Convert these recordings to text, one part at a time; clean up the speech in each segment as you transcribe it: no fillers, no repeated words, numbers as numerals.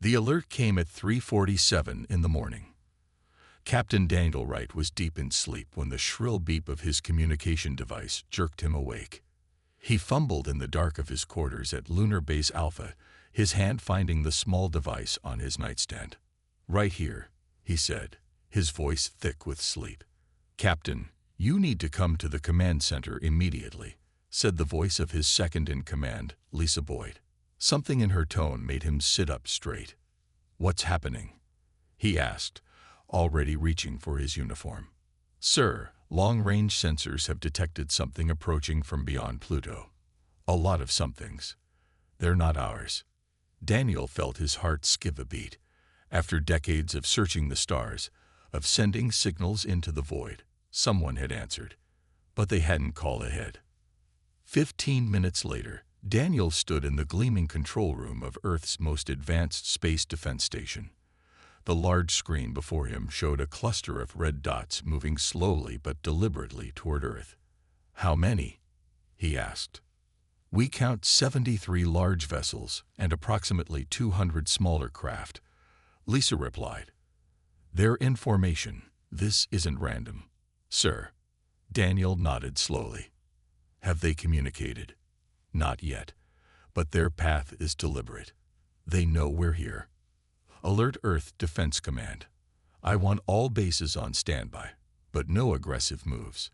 The alert came at 3:47 in the morning. Captain Daniel Wright was deep in sleep when the shrill beep of his communication device jerked him awake. He fumbled in the dark of his quarters at Lunar Base Alpha, his hand finding the small device on his nightstand. "Right here," he said, his voice thick with sleep. "Captain, you need to come to the command center immediately," said the voice of his second-in-command, Lisa Boyd. Something in her tone made him sit up straight. "What's happening?" he asked, already reaching for his uniform. "Sir, long-range sensors have detected something approaching from beyond Pluto. A lot of somethings. They're not ours." Daniel felt his heart skip a beat. After decades of searching the stars, of sending signals into the void, someone had answered, but they hadn't called ahead. 15 minutes later, Daniel stood in the gleaming control room of Earth's most advanced space defense station. The large screen before him showed a cluster of red dots moving slowly but deliberately toward Earth. "How many?" he asked. "We count 73 large vessels and approximately 200 smaller craft," Lisa replied. "They're in formation. This isn't random." "Sir." Daniel nodded slowly. "Have they communicated?" "Not yet, but their path is deliberate. They know we're here." "Alert Earth Defense Command. I want all bases on standby, but no aggressive moves.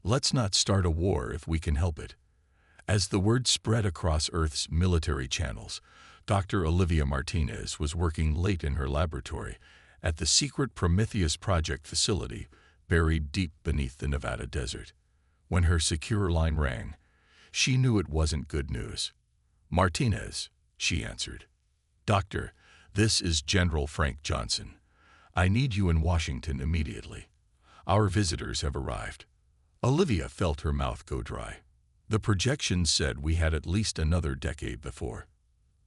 Let's not start a war if we can help it." As the word spread across Earth's military channels, Dr. Olivia Martinez was working late in her laboratory at the secret Prometheus Project facility buried deep beneath the Nevada desert. When her secure line rang, she knew it wasn't good news. "Martinez," she answered. "Doctor, this is General Frank Johnson. I need you in Washington immediately. Our visitors have arrived." Olivia felt her mouth go dry. The projections said we had at least another decade before.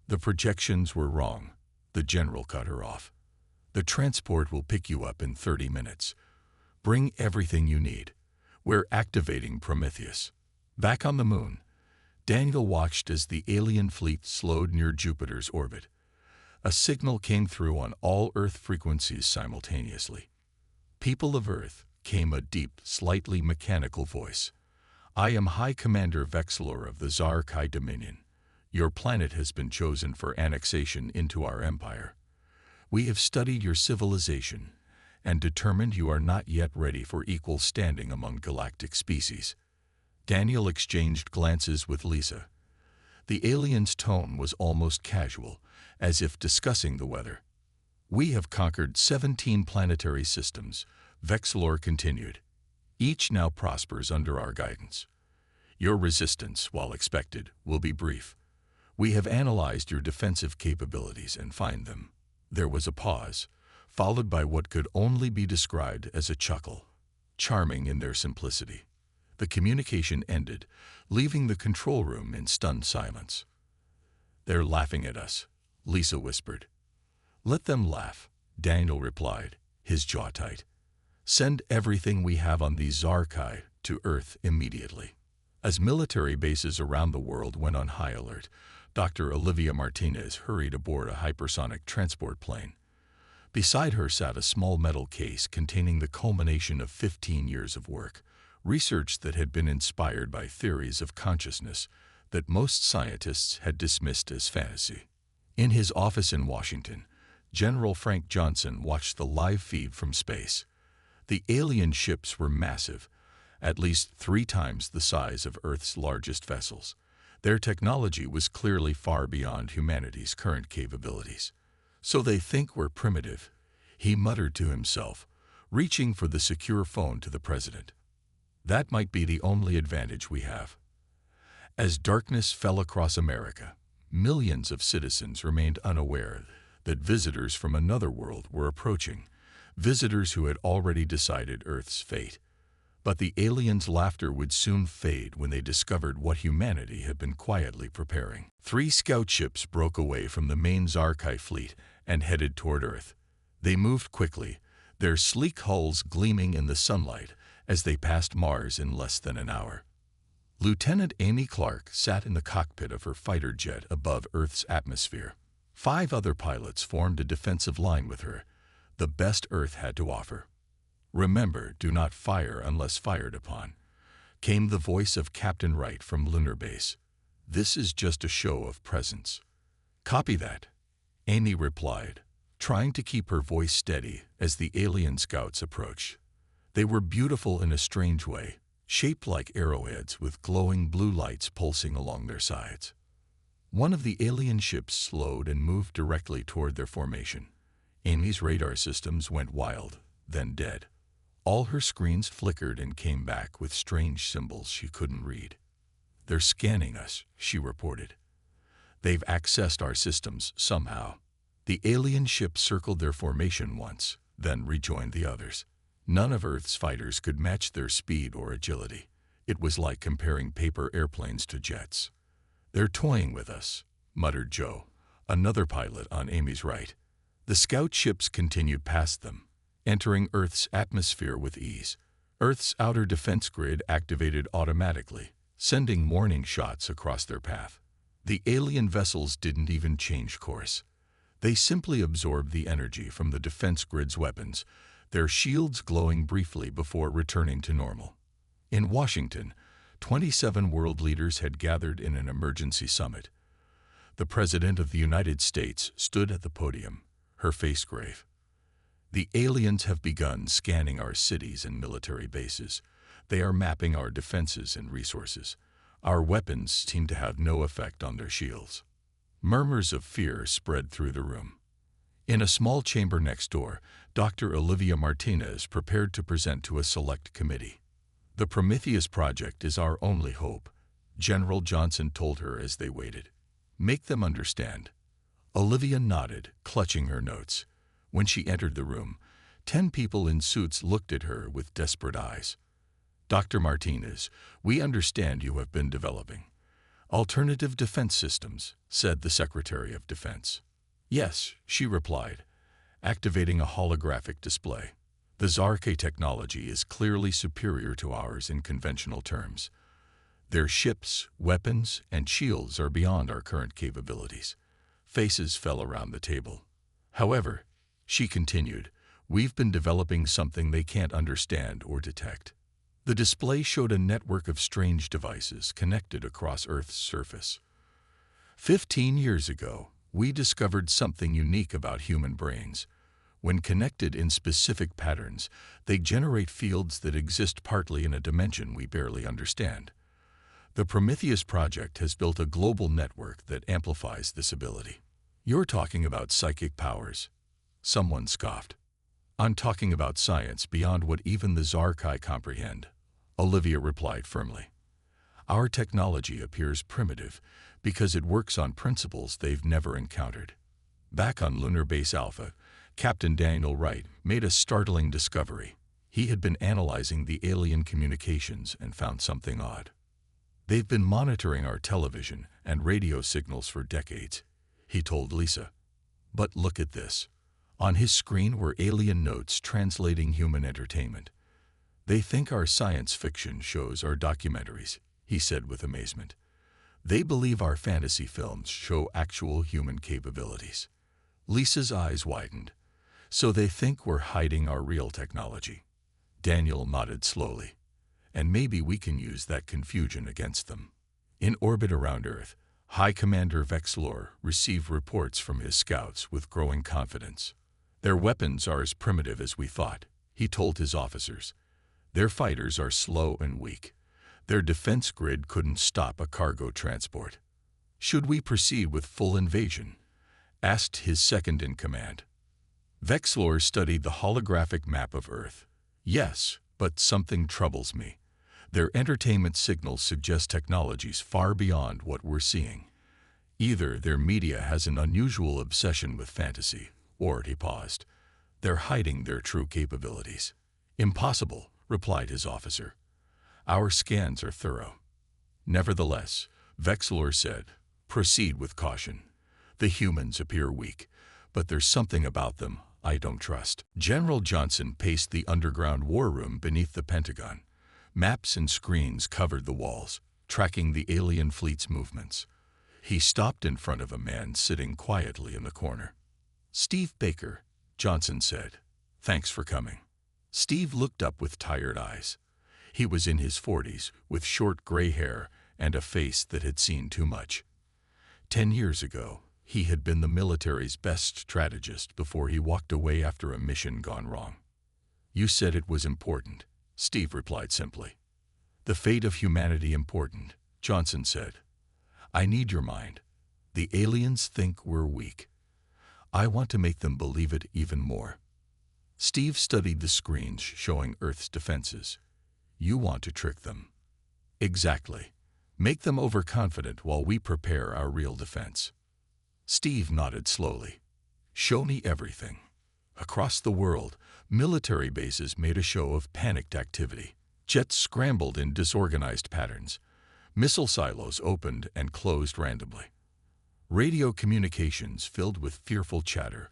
The projections were wrong. The general cut her off. "The transport will pick you up in 30 minutes. Bring everything you need. We're activating Prometheus." Back on the moon, Daniel watched as the alien fleet slowed near Jupiter's orbit. A signal came through on all Earth frequencies simultaneously. "People of Earth," came a deep, slightly mechanical voice. "I am High Commander Vexilor of the Zar-Kai Dominion. Your planet has been chosen for annexation into our empire. We have studied your civilization and determined you are not yet ready for equal standing among galactic species." Daniel exchanged glances with Lisa. The alien's tone was almost casual, as if discussing the weather. "We have conquered 17 planetary systems," Vexilor continued. "Each now prospers under our guidance. Your resistance, while expected, will be brief. We have analyzed your defensive capabilities and find them." There was a pause, followed by what could only be described as a chuckle, charming in their simplicity. The communication ended, leaving the control room in stunned silence. "They're laughing at us," Lisa whispered. "Let them laugh," Daniel replied, his jaw tight. "Send everything we have on these Zar-Kai to Earth immediately." As military bases around the world went on high alert, Dr. Olivia Martinez hurried aboard a hypersonic transport plane. Beside her sat a small metal case containing the culmination of 15 years of work, research that had been inspired by theories of consciousness that most scientists had dismissed as fantasy. In his office in Washington, General Frank Johnson watched the live feed from space. The alien ships were massive, at least 3 times the size of Earth's largest vessels. Their technology was clearly far beyond humanity's current capabilities. "So they think we're primitive," he muttered to himself, reaching for the secure phone to the president. "That might be the only advantage we have." As darkness fell across America, millions of citizens remained unaware that visitors from another world were approaching, visitors who had already decided Earth's fate. But the aliens' laughter would soon fade when they discovered what humanity had been quietly preparing. 3 scout ships broke away from the main Zar-Kai fleet and headed toward Earth. They moved quickly, their sleek hulls gleaming in the sunlight as they passed Mars in less than an hour. Lieutenant Amy Clark sat in the cockpit of her fighter jet above Earth's atmosphere. 5 other pilots formed a defensive line with her, the best Earth had to offer. "Remember, do not fire unless fired upon," came the voice of Captain Wright from Lunar Base. "This is just a show of presence." "Copy that," Amy replied, trying to keep her voice steady as the alien scouts approached. They were beautiful in a strange way, shaped like arrowheads with glowing blue lights pulsing along their sides. One of the alien ships slowed and moved directly toward their formation. Amy's radar systems went wild, then dead. All her screens flickered and came back with strange symbols she couldn't read. "They're scanning us," she reported. "They've accessed our systems somehow." The alien ship circled their formation once, then rejoined the others. None of Earth's fighters could match their speed or agility. It was like comparing paper airplanes to jets. "They're toying with us," muttered Joe, another pilot on Amy's right. The scout ships continued past them, entering Earth's atmosphere with ease. Earth's outer defense grid activated automatically, sending warning shots across their path. The alien vessels didn't even change course. They simply absorbed the energy from the defense grid's weapons, their shields glowing briefly before returning to normal. In Washington, 27 world leaders had gathered in an emergency summit. The President of the United States stood at the podium, her face grave. "The aliens have begun scanning our cities and military bases. They are mapping our defenses and resources. Our weapons seem to have no effect on their shields." Murmurs of fear spread through the room. In a small chamber next door, Dr. Olivia Martinez prepared to present to a select committee. "The Prometheus Project is our only hope," General Johnson told her as they waited. "Make them understand." Olivia nodded, clutching her notes. When she entered the room, 10 people in suits looked at her with desperate eyes. "Dr. Martinez, we understand you have been developing alternative defense systems," said the Secretary of Defense. "Yes," she replied, activating a holographic display. "The Zarkey technology is clearly superior to ours in conventional terms. Their ships, weapons, and shields are beyond our current capabilities." Faces fell around the table. "However," she continued, "we've been developing something they can't understand or detect." The display showed a network of strange devices connected across Earth's surface. 15 years ago, we discovered something unique about human brains. When connected in specific patterns, they generate fields that exist partly in a dimension we barely understand. The Prometheus Project has built a global network that amplifies this ability. "You're talking about psychic powers," someone scoffed. "I'm talking about science beyond what even the Zarkey comprehend," Olivia replied firmly. "Our technology appears primitive because it works on principles they've never encountered." Back on Lunar Base Alpha, Captain Daniel Wright made a startling discovery. He had been analyzing the alien communications and found something odd. "They've been monitoring our television and radio signals for decades," he told Lisa. "But look at this." On his screen were alien notes translating human entertainment. "They think our science fiction shows are documentaries," he said with amazement. "They believe our fantasy films show actual human capabilities." Lisa's eyes widened. "So they think we're hiding our real technology." Daniel nodded slowly. "And maybe we can use that confusion against them." In orbit around Earth, High Commander Vexlor received reports from his scouts with growing confidence. "Their weapons are as primitive as we thought," he told his officers. "Their fighters are slow and weak. Their defense grid couldn't stop a cargo transport." "Should we proceed with full invasion?" asked his second-in-command. Vexlor studied the holographic map of Earth. "Yes, but something troubles me. Their entertainment signals suggest technologies far beyond what we're seeing. Either their media has an unusual obsession with fantasy, or," he paused, "they're hiding their true capabilities." "Impossible," replied his officer. "Our scans are thorough." "Nevertheless," Vexlor said, "proceed with caution. The humans appear weak, but there's something about them I don't trust." General Johnson paced the underground war room beneath the Pentagon. Maps and screens covered the walls, tracking the alien fleet's movements. He stopped in front of a man sitting quietly in the corner. "Steve Baker," Johnson said. "Thanks for coming." Steve looked up with tired eyes. He was in his 40s, with short gray hair and a face that had seen too much. 10 years ago, he had been the military's best strategist before he walked away after a mission gone wrong. "You said it was important," Steve replied simply. "The fate of humanity important," Johnson said. "I need your mind. The aliens think we're weak. I want to make them believe it even more." Steve studied the screens showing Earth's defenses. "You want to trick them." "Exactly. Make them overconfident while we prepare our real defense." Steve nodded slowly. "Show me everything." Across the world, military bases made a show of panicked activity. Jets scrambled in disorganized patterns. Missile silos opened and closed randomly. Radio communications filled with fearful chatter,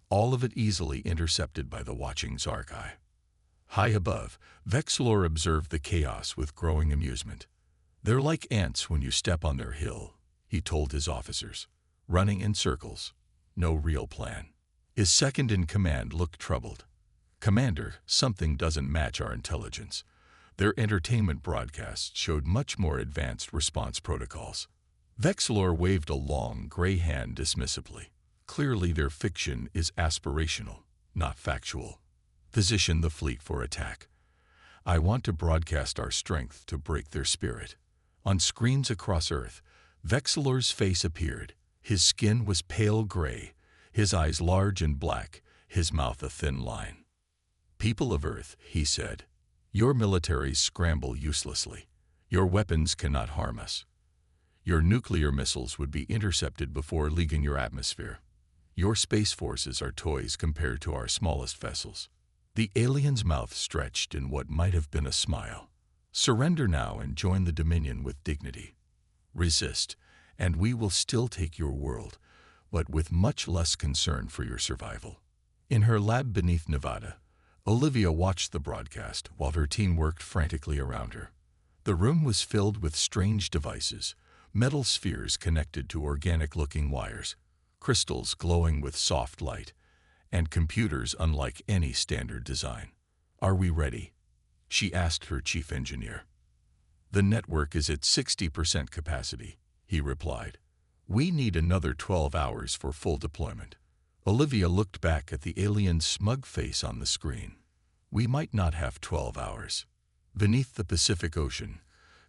all of it easily intercepted by the watching Zarkai. High above, Vexlor observed the chaos with growing amusement. "They're like ants when you step on their hill," he told his officers. "Running in circles. No real plan." His second-in-command looked troubled. "Commander, something doesn't match our intelligence. Their entertainment broadcasts showed much more advanced response protocols." Vexlor waved a long, gray hand dismissively. "Clearly their fiction is aspirational, not factual. Position the fleet for attack. I want to broadcast our strength to break their spirit." On screens across Earth, Vexlor's face appeared. His skin was pale gray, his eyes large and black, his mouth a thin line. "People of Earth," he said, "your militaries scramble uselessly. Your weapons cannot harm us. Your nuclear missiles would be intercepted before leaving your atmosphere. Your space forces are toys compared to our smallest vessels." The alien's mouth stretched in what might have been a smile. "Surrender now and join the Dominion with dignity. Resist, and we will still take your world, but with much less concern for your survival." In her lab beneath Nevada, Olivia watched the broadcast while her team worked frantically around her. The room was filled with strange devices, metal spheres connected to organic-looking wires, crystals glowing with soft light, and computers unlike any standard design. "Are we ready?" she asked her chief engineer. "The network is at 60% capacity," he replied. "We need another 12 hours for full deployment." Olivia looked back at the alien's smug face on the screen. "We might not have 12 hours. Beneath the Pacific Ocean,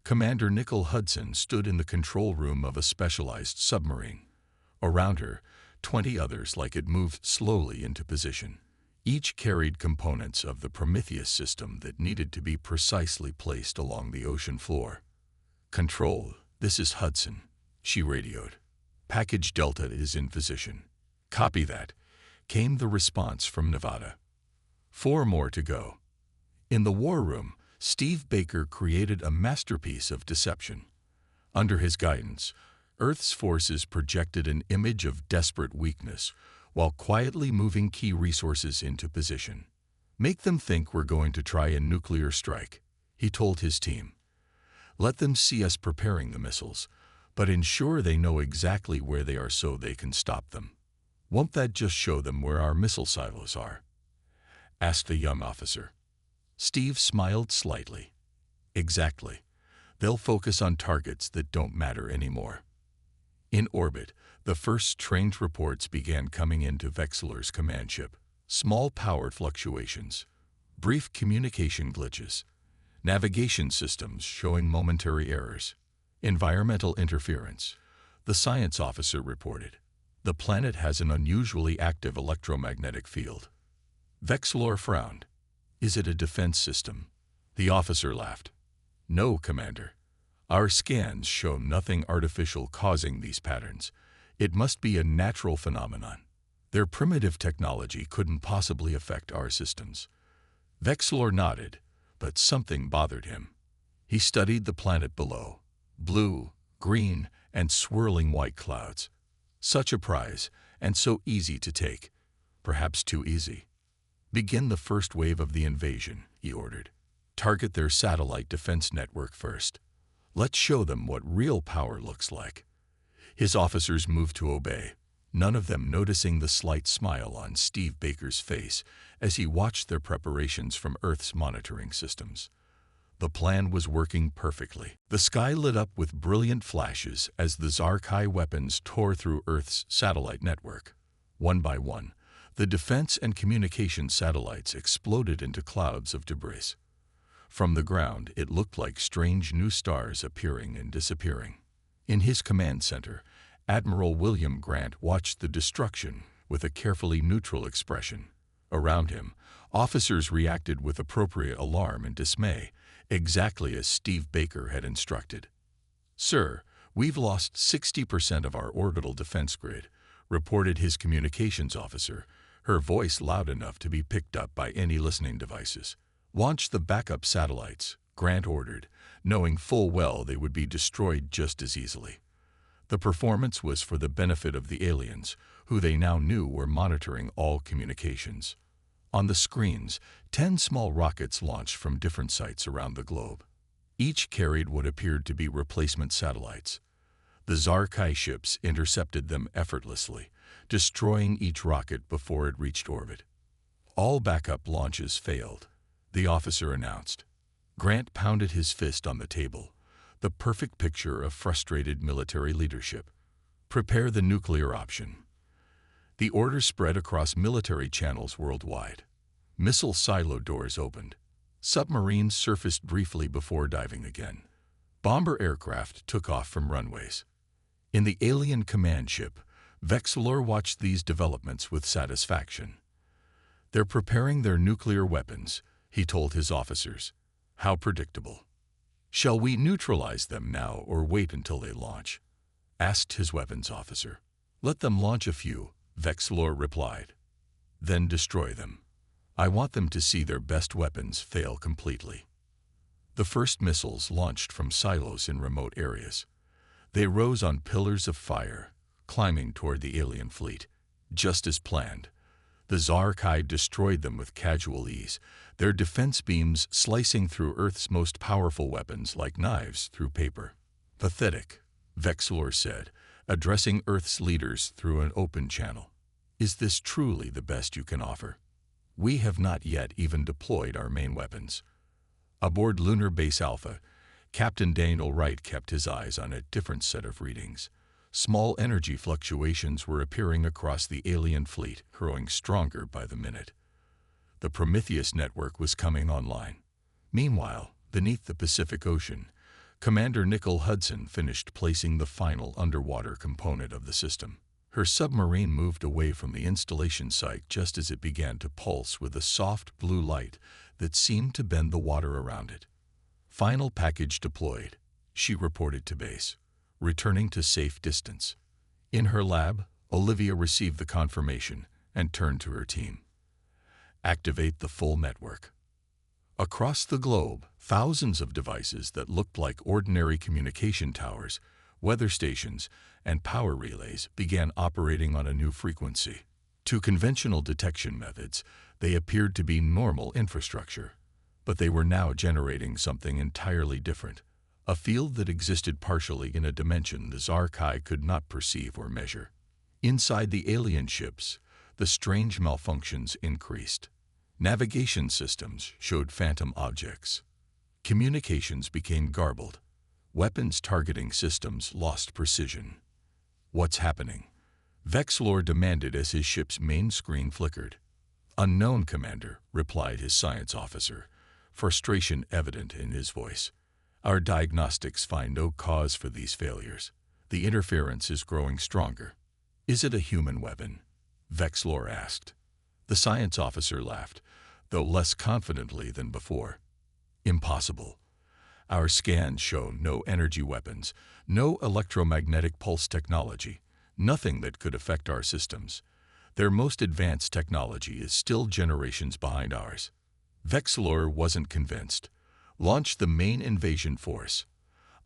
Commander Nickel Hudson stood in the control room of a specialized submarine. Around her, 20 others like it moved slowly into position. Each carried components of the Prometheus system that needed to be precisely placed along the ocean floor. "Control, this is Hudson," she radioed. "Package Delta is in position." "Copy that," came the response from Nevada. 4 more to go. In the war room, Steve Baker created a masterpiece of deception. Under his guidance, Earth's forces projected an image of desperate weakness while quietly moving key resources into position. "Make them think we're going to try a nuclear strike," he told his team. "Let them see us preparing the missiles, but ensure they know exactly where they are so they can stop them." "Won't that just show them where our missile silos are?" asked a young officer. Steve smiled slightly. "Exactly. They'll focus on targets that don't matter anymore." In orbit, the first strange reports began coming into Vexlor's command ship. Small power fluctuations, brief communication glitches, navigation systems showing momentary errors, environmental interference. The science officer reported, "The planet has an unusually active electromagnetic field." Vexlor frowned. "Is it a defense system?" The officer laughed. "No, Commander. Our scans show nothing artificial causing these patterns. It must be a natural phenomenon. Their primitive technology couldn't possibly affect our systems." Vexlor nodded, but something bothered him. He studied the planet below. Blue, green, and swirling white clouds. Such a prize, and so easy to take. Perhaps too easy. "Begin the first wave of the invasion," he ordered. "Target their satellite defense network first. Let's show them what real power looks like." His officers moved to obey, none of them noticing the slight smile on Steve Baker's face as he watched their preparations from Earth's monitoring systems. The plan was working perfectly. The sky lit up with brilliant flashes as the Zarkai weapons tore through Earth's satellite network. One by one, the defense and communication satellites exploded into clouds of debris. From the ground, it looked like strange new stars appearing and disappearing. In his command center, Admiral William Grant watched the destruction with a carefully neutral expression. Around him, officers reacted with appropriate alarm and dismay, exactly as Steve Baker had instructed. "Sir, we've lost 60% of our orbital defense grid," reported his communications officer, her voice loud enough to be picked up by any listening devices. "Launch the backup satellites," Grant ordered, knowing full well they would be destroyed just as easily. The performance was for the benefit of the aliens, who they now knew were monitoring all communications. On the screens, 10 small rockets launched from different sites around the globe. Each carried what appeared to be replacement satellites. The Zarkai ships intercepted them effortlessly, destroying each rocket before it reached orbit. "All backup launches failed," the officer announced. Grant pounded his fist on the table, the perfect picture of frustrated military leadership. "Prepare the nuclear option." The order spread across military channels worldwide. Missile silo doors opened. Submarines surfaced briefly before diving again. Bomber aircraft took off from runways. In the alien command ship, Vexilor watched these developments with satisfaction. "They're preparing their nuclear weapons," he told his officers. "How predictable." "Shall we neutralize them now or wait until they launch?" asked his weapons officer. "Let them launch a few," Vexilor replied. "Then destroy them. I want them to see their best weapons fail completely." The first missiles launched from silos in remote areas. They rose on pillars of fire, climbing toward the alien fleet. Just as planned, the Zarkai destroyed them with casual ease, their defense beams slicing through Earth's most powerful weapons like knives through paper. "Pathetic," Vexilor said, addressing Earth's leaders through an open channel. "Is this truly the best you can offer? We have not yet even deployed our main weapons." Aboard Lunar Base Alpha, Captain Daniel Wright kept his eyes on a different set of readings. Small energy fluctuations were appearing across the alien fleet, growing stronger by the minute. The Prometheus network was coming online. Meanwhile, beneath the Pacific Ocean, Commander Nicole Hudson finished placing the final underwater component of the system. Her submarine moved away from the installation site just as it began to pulse with a soft blue light that seemed to bend the water around it. "Final package deployed," she reported to base, returning to safe distance. In her lab, Olivia received the confirmation and turned to her team. "Activate the full network." Across the globe, thousands of devices that looked like ordinary communication towers, weather stations, and power relays began operating on a new frequency. To conventional detection methods, they appeared to be normal infrastructure, but they were now generating something entirely different, a field that existed partially in a dimension the Zarkai could not perceive or measure. Inside the alien ships, the strange malfunctions increased. Navigation systems showed phantom objects. Communications became garbled. Weapons targeting systems lost precision. "What's happening?" Vexilor demanded as his ship's main screen flickered. "Unknown, Commander," replied his science officer, frustration evident in his voice. "Our diagnostics find no cause for these failures. The interference is growing stronger." "Is it a human weapon?" Vexilor asked. The science officer laughed, though less confidently than before. "Impossible. Our scans show no energy weapons, no electromagnetic pulse technology, nothing that could affect our systems. Their most advanced technology is still generations behind ours." Vexilor wasn't convinced. "Launch the main invasion force.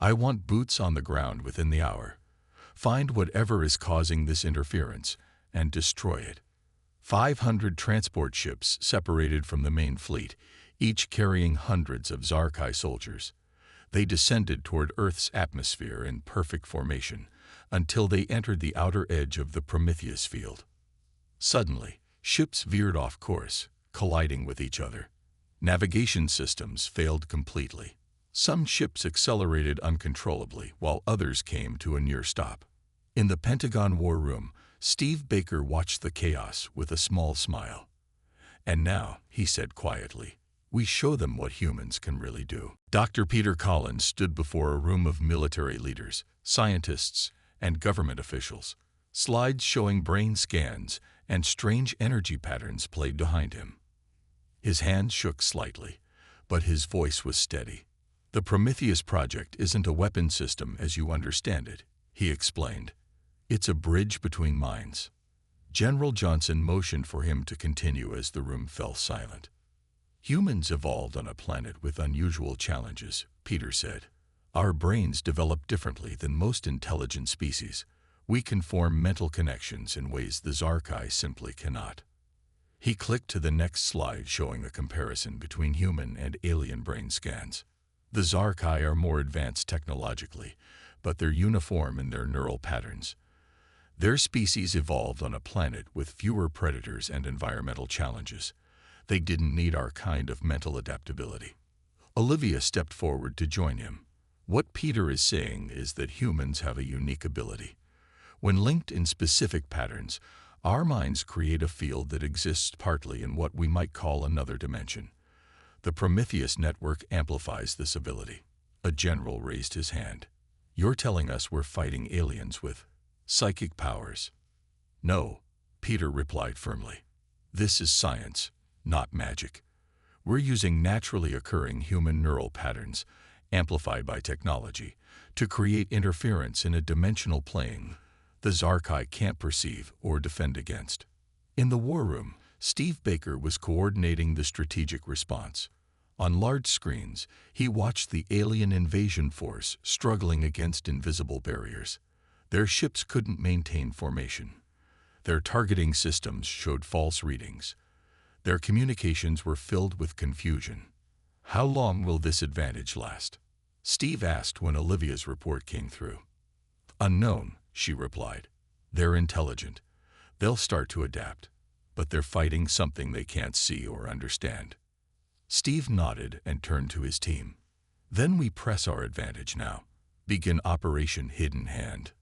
I want boots on the ground within the hour. Find whatever is causing this interference and destroy it." 500 transport ships separated from the main fleet, each carrying hundreds of Zarkai soldiers. They descended toward Earth's atmosphere in perfect formation, until they entered the outer edge of the Prometheus field. Suddenly, ships veered off course, colliding with each other. Navigation systems failed completely. Some ships accelerated uncontrollably, while others came to a near stop. In the Pentagon War Room, Steve Baker watched the chaos with a small smile. "And now," he said quietly, "we show them what humans can really do." Dr. Peter Collins stood before a room of military leaders, scientists, and government officials. Slides showing brain scans and strange energy patterns played behind him. His hand shook slightly, but his voice was steady. "The Prometheus project isn't a weapon system as you understand it," he explained. "It's a bridge between minds." General Johnson motioned for him to continue as the room fell silent. "Humans evolved on a planet with unusual challenges," Peter said. "Our brains develop differently than most intelligent species. We can form mental connections in ways the Zarkai simply cannot." He clicked to the next slide showing a comparison between human and alien brain scans. The Zarkai are more advanced technologically, but they're uniform in their neural patterns. Their species evolved on a planet with fewer predators and environmental challenges. They didn't need our kind of mental adaptability. Olivia stepped forward to join him. "What Peter is saying is that humans have a unique ability. When linked in specific patterns, our minds create a field that exists partly in what we might call another dimension. The Prometheus network amplifies this ability." A general raised his hand. "You're telling us we're fighting aliens with psychic powers?" "No," Peter replied firmly. "This is science, not magic. We're using naturally occurring human neural patterns, amplified by technology, to create interference in a dimensional plane the Zarkai can't perceive or defend against." In the war room, Steve Baker was coordinating the strategic response. On large screens, he watched the alien invasion force struggling against invisible barriers. Their ships couldn't maintain formation. Their targeting systems showed false readings. Their communications were filled with confusion. "How long will this advantage last?" Steve asked when Olivia's report came through. "Unknown," she replied. "They're intelligent. They'll start to adapt, but they're fighting something they can't see or understand." Steve nodded and turned to his team. "Then we press our advantage now. Begin Operation Hidden Hand."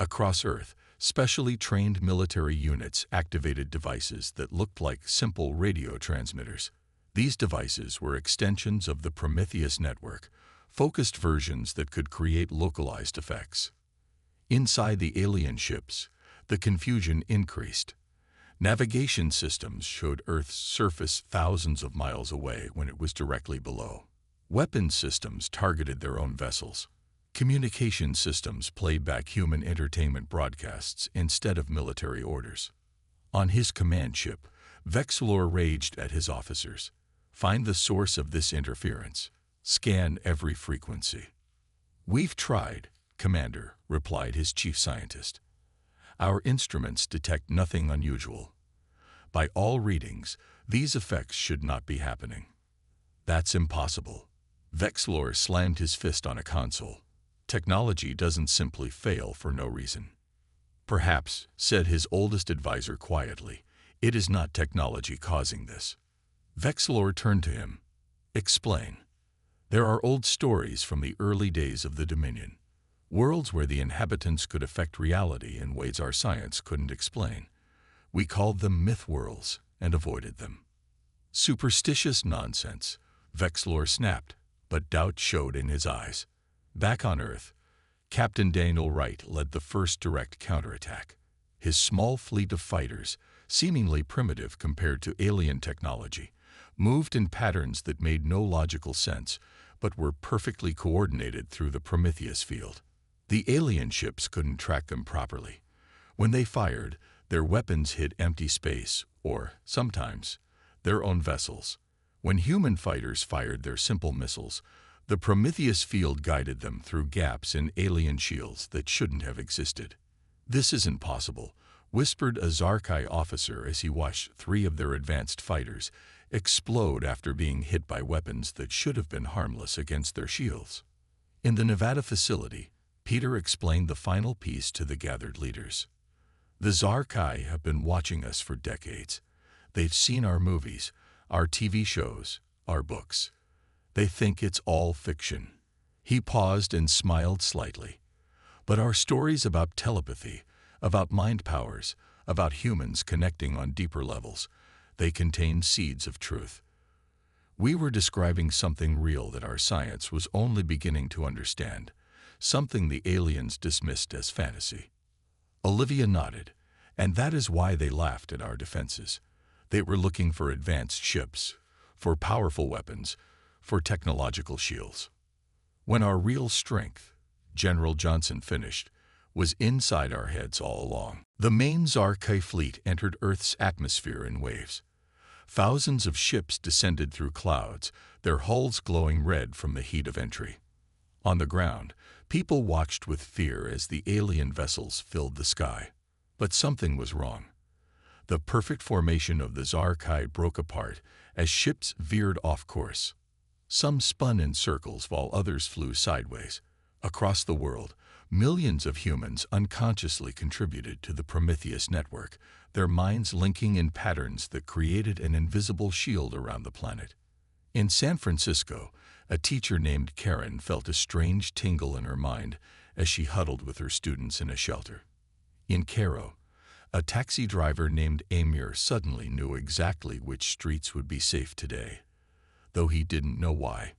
Across Earth, specially trained military units activated devices that looked like simple radio transmitters. These devices were extensions of the Prometheus network, focused versions that could create localized effects. Inside the alien ships, the confusion increased. Navigation systems showed Earth's surface thousands of miles away when it was directly below. Weapons systems targeted their own vessels. Communication systems played back human entertainment broadcasts instead of military orders. On his command ship, Vexilor raged at his officers. "Find the source of this interference. Scan every frequency." "We've tried, Commander," replied his chief scientist. "Our instruments detect nothing unusual. By all readings, these effects should not be happening." "That's impossible." Vexilor slammed his fist on a console. "Technology doesn't simply fail for no reason." "Perhaps," said his oldest advisor quietly, "it is not technology causing this." Vexilor turned to him. "Explain." "There are old stories from the early days of the Dominion. Worlds where the inhabitants could affect reality in ways our science couldn't explain. We called them myth worlds and avoided them." "Superstitious nonsense," Vexilor snapped, but doubt showed in his eyes. Back on Earth, Captain Daniel Wright led the first direct counterattack. His small fleet of fighters, seemingly primitive compared to alien technology, moved in patterns that made no logical sense, but were perfectly coordinated through the Prometheus field. The alien ships couldn't track them properly. When they fired, their weapons hit empty space, or, sometimes, their own vessels. When human fighters fired their simple missiles, the Prometheus field guided them through gaps in alien shields that shouldn't have existed. "This isn't possible," whispered a Zarkai officer as he watched 3 of their advanced fighters explode after being hit by weapons that should have been harmless against their shields. In the Nevada facility, Peter explained the final piece to the gathered leaders. The Zarkai have been watching us for decades. They've seen our movies, our TV shows, our books. They think it's all fiction. He paused and smiled slightly. But our stories about telepathy, about mind powers, about humans connecting on deeper levels, they contain seeds of truth. We were describing something real that our science was only beginning to understand, something the aliens dismissed as fantasy. Olivia nodded, and that is why they laughed at our defenses. They were looking for advanced ships, for powerful weapons, for technological shields. When our real strength, General Johnson finished, was inside our heads all along. The main Zarkai fleet entered Earth's atmosphere in waves. Thousands of ships descended through clouds, their hulls glowing red from the heat of entry. On the ground, people watched with fear as the alien vessels filled the sky. But something was wrong. The perfect formation of the Zarkai broke apart as ships veered off course. Some spun in circles while others flew sideways. Across the world, millions of humans unconsciously contributed to the Prometheus network, their minds linking in patterns that created an invisible shield around the planet. In San Francisco, a teacher named Karen felt a strange tingle in her mind as she huddled with her students in a shelter. In Cairo, a taxi driver named Amir suddenly knew exactly which streets would be safe today, though he didn't know why.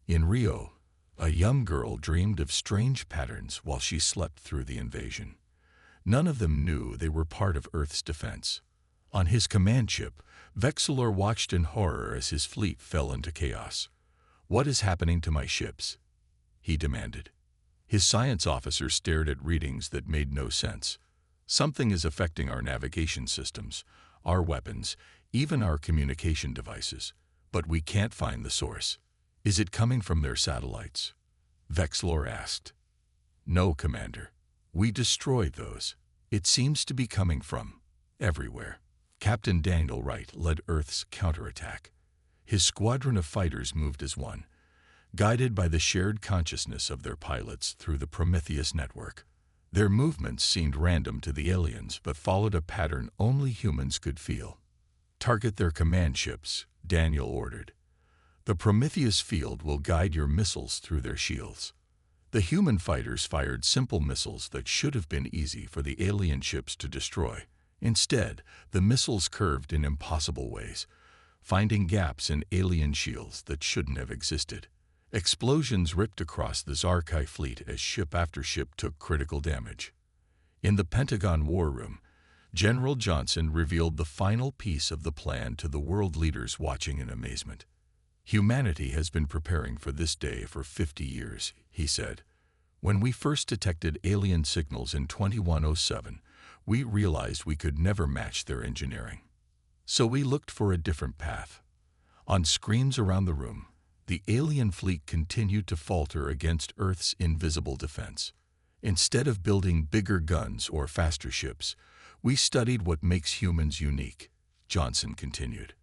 In Rio, a young girl dreamed of strange patterns while she slept through the invasion. None of them knew they were part of Earth's defense. On his command ship, Vexilor watched in horror as his fleet fell into chaos. "What is happening to my ships?" he demanded. His science officer stared at readings that made no sense. "Something is affecting our navigation systems, our weapons, even our communication devices. But we can't find the source." "Is it coming from their satellites?" Vexilor asked. "No, Commander. We destroyed those. It seems to be coming from everywhere." Captain Daniel Wright led Earth's counterattack. His squadron of fighters moved as one, guided by the shared consciousness of their pilots through the Prometheus network. Their movements seemed random to the aliens, but followed a pattern only humans could feel. "Target their command ships," Daniel ordered. "The Prometheus field will guide your missiles through their shields." The human fighters fired simple missiles that should have been easy for the alien ships to destroy. Instead, the missiles curved in impossible ways, finding gaps in alien shields that shouldn't have existed. Explosions ripped across the Zarkai fleet as ship after ship took critical damage. In the Pentagon War Room, General Johnson revealed the final piece of the plan to the world leaders watching in amazement. "Humanity has been preparing for this day for 50 years, he said. "When we first detected alien signals in 2107, we realized we could never match their engineering. So we looked for a different path." On screens around the room, the alien fleet continued to falter against Earth's invisible defense. "Instead of building bigger guns or faster ships, we studied what makes humans unique," Johnson continued.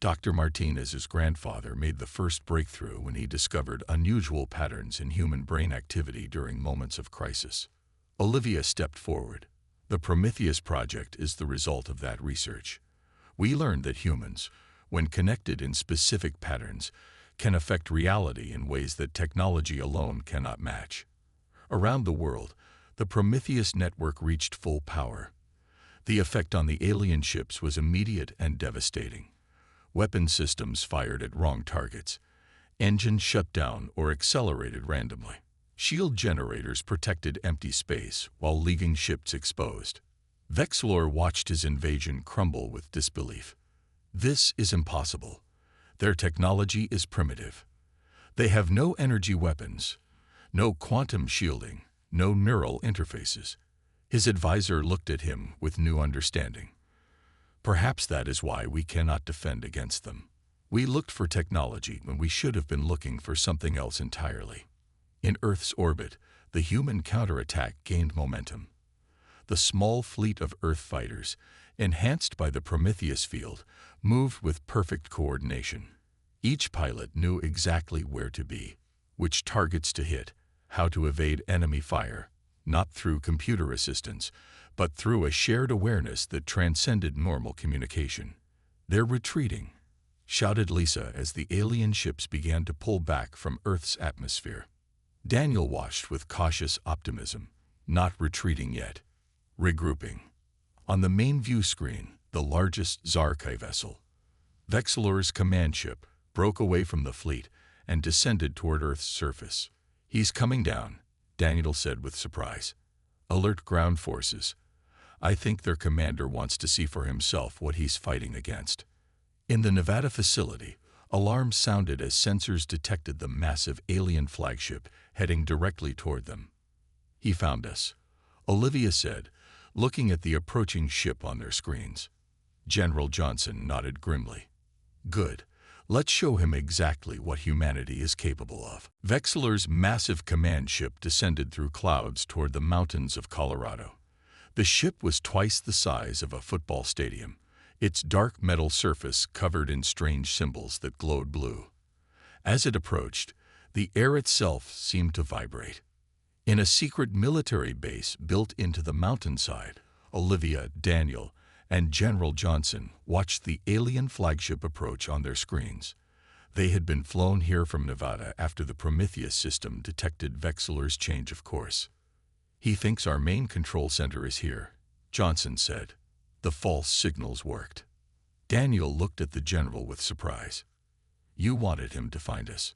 Dr. Martinez's grandfather made the first breakthrough when he discovered unusual patterns in human brain activity during moments of crisis. Olivia stepped forward. "The Prometheus project is the result of that research. We learned that humans, when connected in specific patterns, can affect reality in ways that technology alone cannot match." Around the world, the Prometheus network reached full power. The effect on the alien ships was immediate and devastating. Weapon systems fired at wrong targets. Engines shut down or accelerated randomly. Shield generators protected empty space while leaving ships exposed. Vexilor watched his invasion crumble with disbelief. "This is impossible. Their technology is primitive. They have no energy weapons, no quantum shielding, no neural interfaces." His advisor looked at him with new understanding. "Perhaps that is why we cannot defend against them. We looked for technology when we should have been looking for something else entirely." In Earth's orbit, the human counterattack gained momentum. The small fleet of Earth fighters, enhanced by the Prometheus field, moved with perfect coordination. Each pilot knew exactly where to be, which targets to hit, how to evade enemy fire, not through computer assistance, but through a shared awareness that transcended normal communication. "They're retreating," shouted Lisa as the alien ships began to pull back from Earth's atmosphere. Daniel watched with cautious optimism. "Not retreating yet. Regrouping." On the main view screen, the largest Zarkai vessel, Vexilor's command ship, broke away from the fleet and descended toward Earth's surface. "He's coming down," Daniel said with surprise. "Alert ground forces. I think their commander wants to see for himself what he's fighting against." In the Nevada facility, alarms sounded as sensors detected the massive alien flagship heading directly toward them. "He found us," Olivia said, looking at the approaching ship on their screens. General Johnson nodded grimly. "Good. Let's show him exactly what humanity is capable of." Vexilor's massive command ship descended through clouds toward the mountains of Colorado. The ship was twice the size of a football stadium, its dark metal surface covered in strange symbols that glowed blue. As it approached, the air itself seemed to vibrate. In a secret military base built into the mountainside, Olivia, Daniel, and General Johnson watched the alien flagship approach on their screens. They had been flown here from Nevada after the Prometheus system detected Vexilor's change of course. "He thinks our main control center is here," Johnson said. "The false signals worked." Daniel looked at the general with surprise. "You wanted him to find us."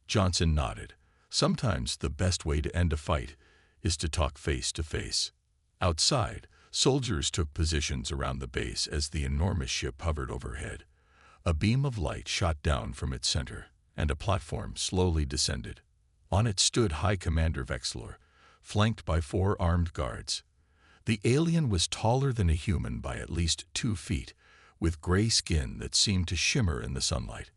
Johnson nodded. "Sometimes the best way to end a fight is to talk face to face." Outside, soldiers took positions around the base as the enormous ship hovered overhead. A beam of light shot down from its center, and a platform slowly descended. On it stood High Commander Vexilor, flanked by 4 armed guards. The alien was taller than a human by at least 2 feet, with gray skin that seemed to shimmer in the sunlight.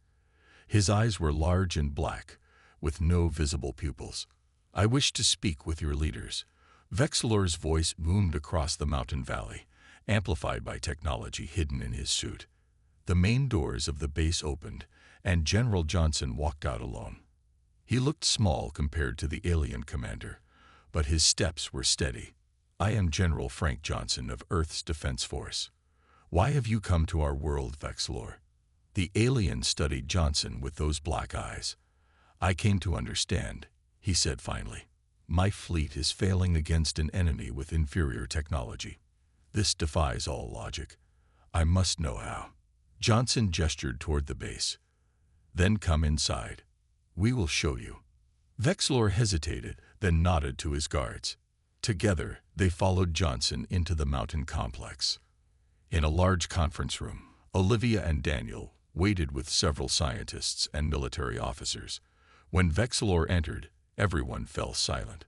His eyes were large and black, with no visible pupils. "I wish to speak with your leaders." Vexilor's voice boomed across the mountain valley, amplified by technology hidden in his suit. The main doors of the base opened, and General Johnson walked out alone. He looked small compared to the alien commander, but his steps were steady. "I am General Frank Johnson of Earth's Defense Force. Why have you come to our world, Vexilor?" The alien studied Johnson with those black eyes. "I came to understand," he said finally. "My fleet is failing against an enemy with inferior technology. This defies all logic. I must know how." Johnson gestured toward the base. "Then come inside. We will show you." Vexilor hesitated, then nodded to his guards. Together, they followed Johnson into the mountain complex. In a large conference room, Olivia and Daniel waited with several scientists and military officers. When Vexilor entered, everyone fell silent.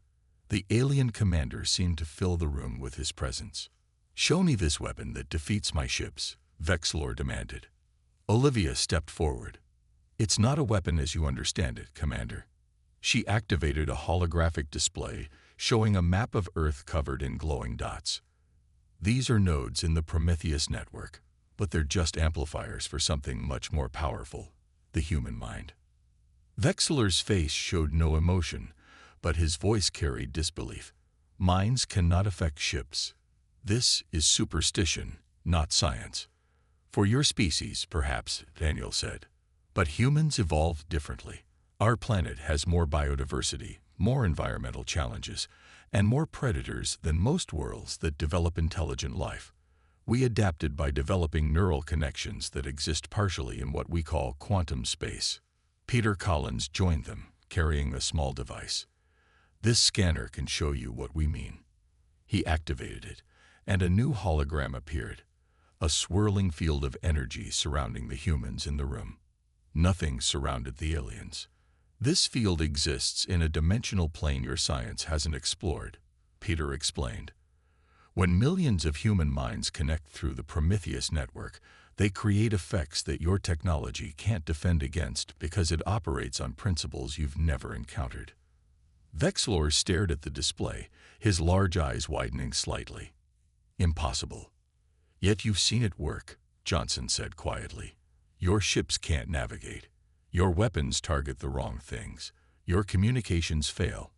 The alien commander seemed to fill the room with his presence. "Show me this weapon that defeats my ships," Vexilor demanded. Olivia stepped forward. "It's not a weapon as you understand it, Commander." She activated a holographic display showing a map of Earth covered in glowing dots. "These are nodes in the Prometheus network, but they're just amplifiers for something much more powerful, the human mind." Vexilor's face showed no emotion, but his voice carried disbelief. "Minds cannot affect ships. This is superstition, not science." "For your species, perhaps," Daniel said. "But humans evolved differently. Our planet has more biodiversity, more environmental challenges, and more predators than most worlds that develop intelligent life. We adapted by developing neural connections that exist partially in what we call quantum space." Peter Collins joined them, carrying a small device. "This scanner can show you what we mean." He activated it, and a new hologram appeared, a swirling field of energy surrounding the humans in the room. Nothing surrounded the aliens. "This field exists in a dimensional plane your science hasn't explored," Peter explained. "When millions of human minds connect through the Prometheus network, they create effects that your technology can't defend against because it operates on principles you've never encountered." Vexilor stared at the display, his large eyes widening slightly. "Impossible." "Yet you've seen it work," Johnson said quietly. "Your ships can't navigate. Your weapons target the wrong things. Your communications fail.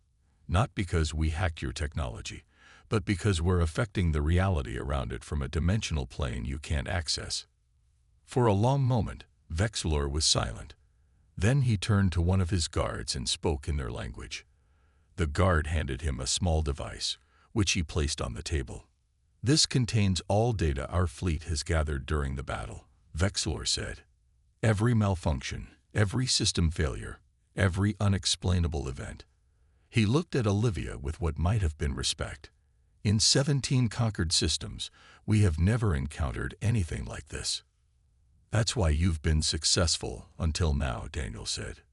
Not because we hacked your technology, but because we're affecting the reality around it from a dimensional plane you can't access." For a long moment, Vexilor was silent. Then he turned to one of his guards and spoke in their language. The guard handed him a small device, which he placed on the table. "This contains all data our fleet has gathered during the battle," Vexilor said. "Every malfunction, every system failure, every unexplainable event." He looked at Olivia with what might have been respect. "In 17 conquered systems, we have never encountered anything like this." "That's why you've been successful until now," Daniel said.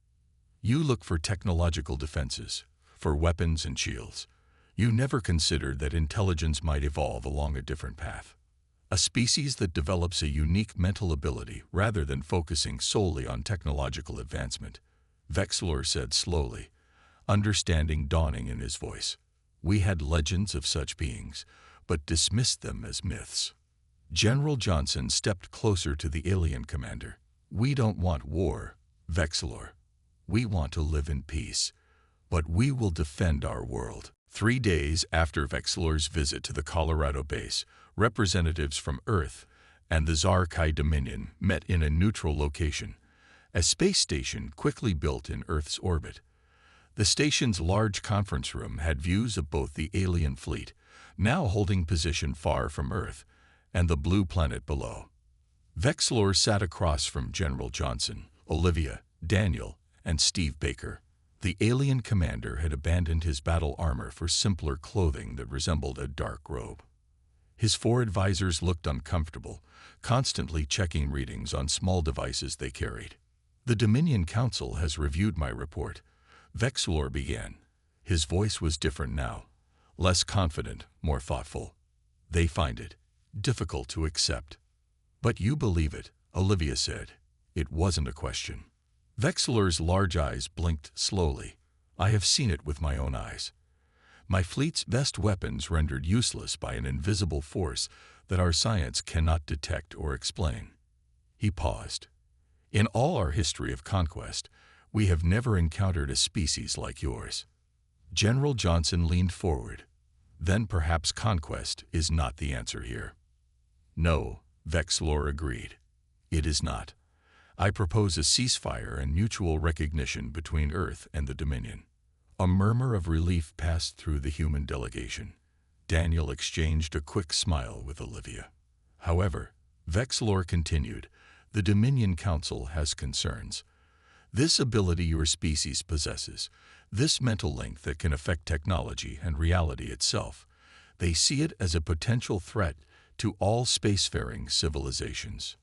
"You look for technological defenses, for weapons and shields. You never considered that intelligence might evolve along a different path. A species that develops a unique mental ability rather than focusing solely on technological advancement," Vexilor said slowly, understanding dawning in his voice. "We had legends of such beings, but dismissed them as myths." General Johnson stepped closer to the alien commander. "We don't want war, Vexilor. We want to live in peace, but we will defend our world." 3 days after Vexilor's visit to the Colorado base, representatives from Earth and the Zarkai Dominion met in a neutral location, a space station quickly built in Earth's orbit. The station's large conference room had views of both the alien fleet, now holding position far from Earth, and the blue planet below. Vexilor sat across from General Johnson, Olivia, Daniel, and Steve Baker. The alien commander had abandoned his battle armor for simpler clothing that resembled a dark robe. His 4 advisors looked uncomfortable, constantly checking readings on small devices they carried. "The Dominion Council has reviewed my report," Vexilor began. His voice was different now, less confident, more thoughtful. "They find it difficult to accept." "But you believe it," Olivia said. It wasn't a question. Vexilor's large eyes blinked slowly. "I have seen it with my own eyes. My fleet's best weapons rendered useless by an invisible force that our science cannot detect or explain." He paused. "In all our history of conquest, we have never encountered a species like yours." General Johnson leaned forward. "Then perhaps conquest is not the answer here." "No," Vexilor agreed. "It is not. I propose a ceasefire and mutual recognition between Earth and the Dominion." A murmur of relief passed through the human delegation. Daniel exchanged a quick smile with Olivia. "However," Vexilor continued, "the Dominion Council has concerns. This ability your species possesses, this mental link that can affect technology and reality itself, they see it as a potential threat to all spacefaring civilizations."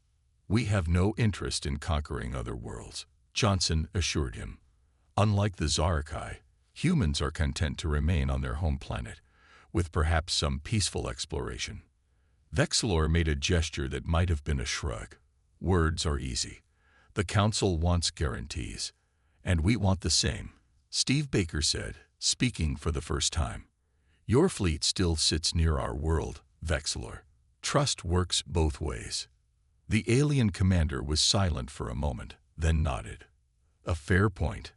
"We have no interest in conquering other worlds," Johnson assured him. "Unlike the Zarkai, humans are content to remain on their home planet, with perhaps some peaceful exploration." Vexilor made a gesture that might have been a shrug. "Words are easy. The Council wants guarantees, and we want the same," Steve Baker said, speaking for the first time. "Your fleet still sits near our world, Vexilor. Trust works both ways." The alien commander was silent for a moment, then nodded. "A fair point.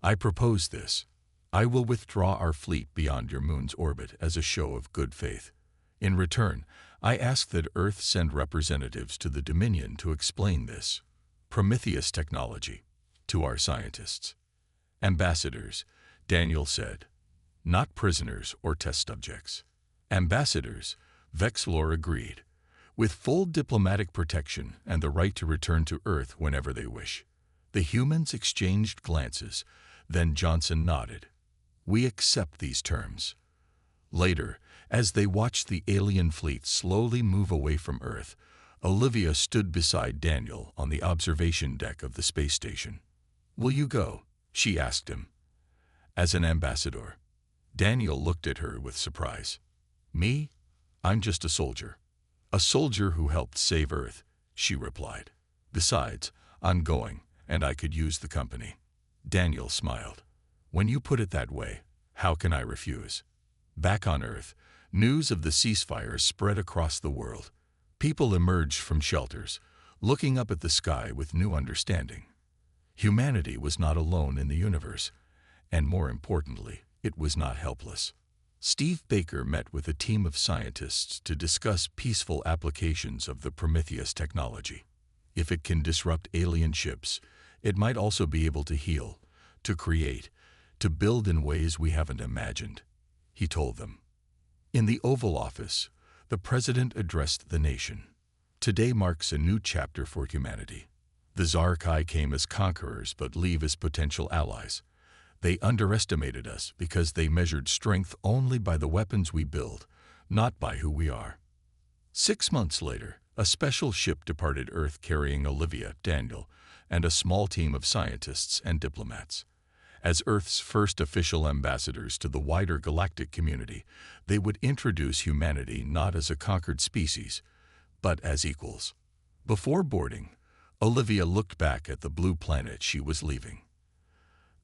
I propose this. I will withdraw our fleet beyond your moon's orbit as a show of good faith. In return, I ask that Earth send representatives to the Dominion to explain this Prometheus technology to our scientists." "Ambassadors," Daniel said. "Not prisoners or test subjects." "Ambassadors," Vexilor agreed, "with full diplomatic protection and the right to return to Earth whenever they wish." The humans exchanged glances, then Johnson nodded. "We accept these terms." Later, as they watched the alien fleet slowly move away from Earth, Olivia stood beside Daniel on the observation deck of the space station. "Will you go?" she asked him. "As an ambassador." Daniel looked at her with surprise. "Me? I'm just a soldier." "A soldier who helped save Earth," she replied. "Besides, I'm going, and I could use the company." Daniel smiled. "When you put it that way, how can I refuse?" Back on Earth, news of the ceasefire spread across the world. People emerged from shelters, looking up at the sky with new understanding. Humanity was not alone in the universe, and more importantly, it was not helpless. Steve Baker met with a team of scientists to discuss peaceful applications of the Prometheus technology. If it can disrupt alien ships, it might also be able to heal, to create, to build in ways we haven't imagined, he told them. In the Oval Office, the president addressed the nation. Today marks a new chapter for humanity. The Zarkai came as conquerors but leave as potential allies. They underestimated us because they measured strength only by the weapons we build, not by who we are. 6 months later, a special ship departed Earth carrying Olivia, Daniel, and a small team of scientists and diplomats. As Earth's first official ambassadors to the wider galactic community, they would introduce humanity not as a conquered species, but as equals. Before boarding, Olivia looked back at the blue planet she was leaving.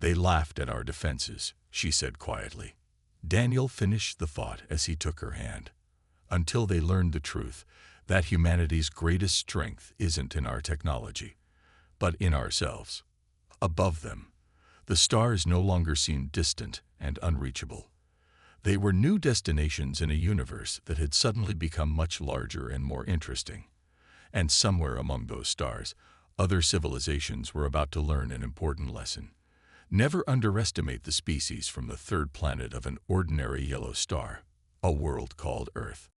"They laughed at our defenses," she said quietly. Daniel finished the thought as he took her hand. "Until they learned the truth, that humanity's greatest strength isn't in our technology, but in ourselves." Above them, the stars no longer seemed distant and unreachable. They were new destinations in a universe that had suddenly become much larger and more interesting. And somewhere among those stars, other civilizations were about to learn an important lesson. Never underestimate the species from the third planet of an ordinary yellow star, a world called Earth.